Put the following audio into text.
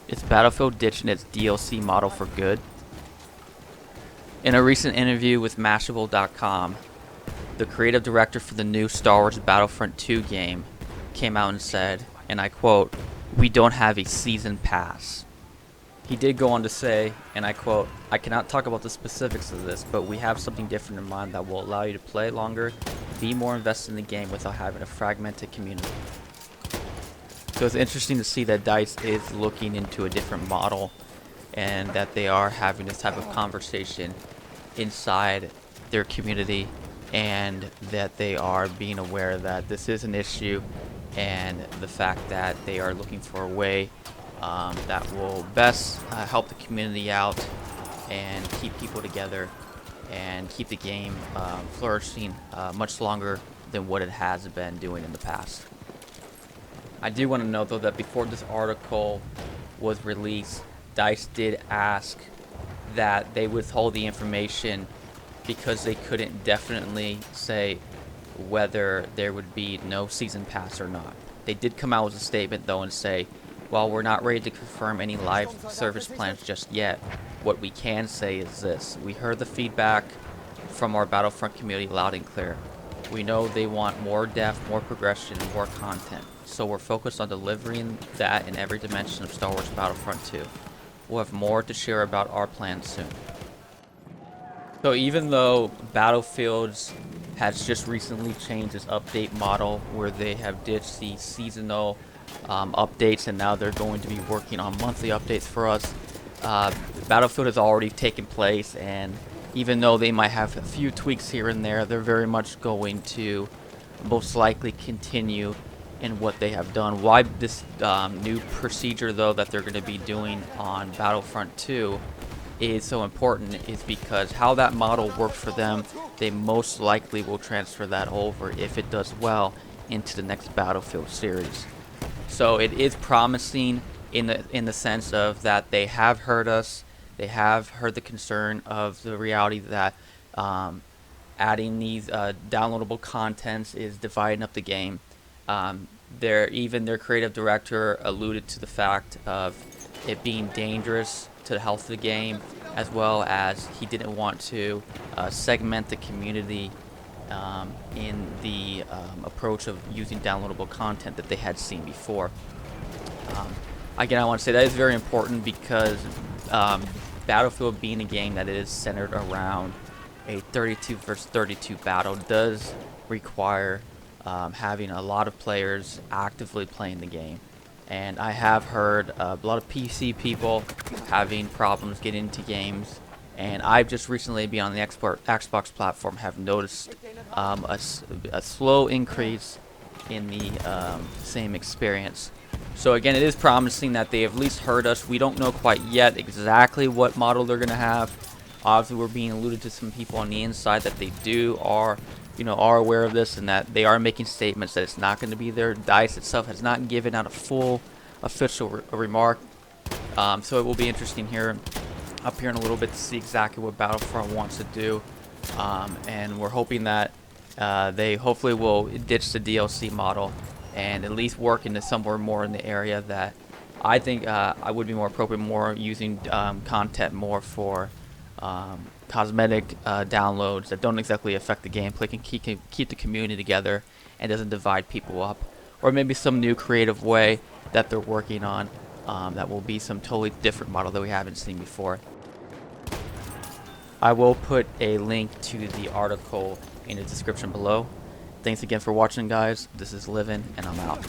Is Battlefield ditching its DLC model for good? In a recent interview with Mashable.com, the creative director for the new Star Wars Battlefront 2 game came out and said, and I quote, "We don't have a season pass." He did go on to say, and I quote, "I cannot talk about the specifics of this, but we have something different in mind that will allow you to play longer, be more invested in the game without having a fragmented community." So it's interesting to see that DICE is looking into a different model and that they are having this type of conversation inside their community, and that they are being aware that this is an issue, and the fact that they are looking for a way that will best help the community out and keep people together and keep the game flourishing much longer than what it has been doing in the past. I do want to note though that before this article was released, DICE did ask that they withhold the information because they couldn't definitely say whether there would be no season pass or not. They did come out with a statement though and say, while we're not ready to confirm any live service plans just yet, what we can say is this: we heard the feedback from our Battlefront community loud and clear. We know they want more depth, more progression, and more content, so we're focused on delivering that in every dimension of Star Wars Battlefront 2. We'll have more to share about our plans soon. So even though Battlefields has just recently changed its update model where they have ditched the seasonal updates and now they're going to be working on monthly updates for us, Battlefield has already taken place, and even though they might have a few tweaks here and there, they're very much going to most likely continue in what they have done. Why this new procedure though that they're going to be doing on Battlefront 2 is so important is because how that model works for them, they most likely will transfer that over, if it does well, into the next Battlefield series. So it is promising in the sense of that they have heard us. They have heard the concern of the reality that adding these downloadable contents is dividing up the game. Even their creative director alluded to the fact of it being dangerous to the health of the game, as well as he didn't want to segment the community in the approach of using downloadable content that they had seen before. Again, I want to say that is very important because Battlefield, being a game that is centered around a 32 versus 32 battle, does require having a lot of players actively playing the game. And I have heard a lot of PC people having problems getting into games, and I've just recently, been on the Xbox platform, have noticed a slow increase in the same experience. So again, it is promising that they have at least heard us. We don't know quite yet exactly what model they're going to have. Obviously, we're being alluded to some people on the inside that they are aware of this, and that they are making statements that it's not going to be there. DICE itself has not given out a full official remark. So it will be interesting up here in a little bit to see exactly what Battlefront wants to do. And we're hoping that they hopefully will ditch the DLC model and at least work into somewhere more in the area that I think I would be more appropriate, more using content more for cosmetic downloads that don't exactly affect the gameplay, can keep the community together and doesn't divide people up, or maybe some new creative way that they're working on that will be some totally different model that we haven't seen before. I will put a link to the article in the description below. Thanks again for watching, guys. This is Livin', and I'm out.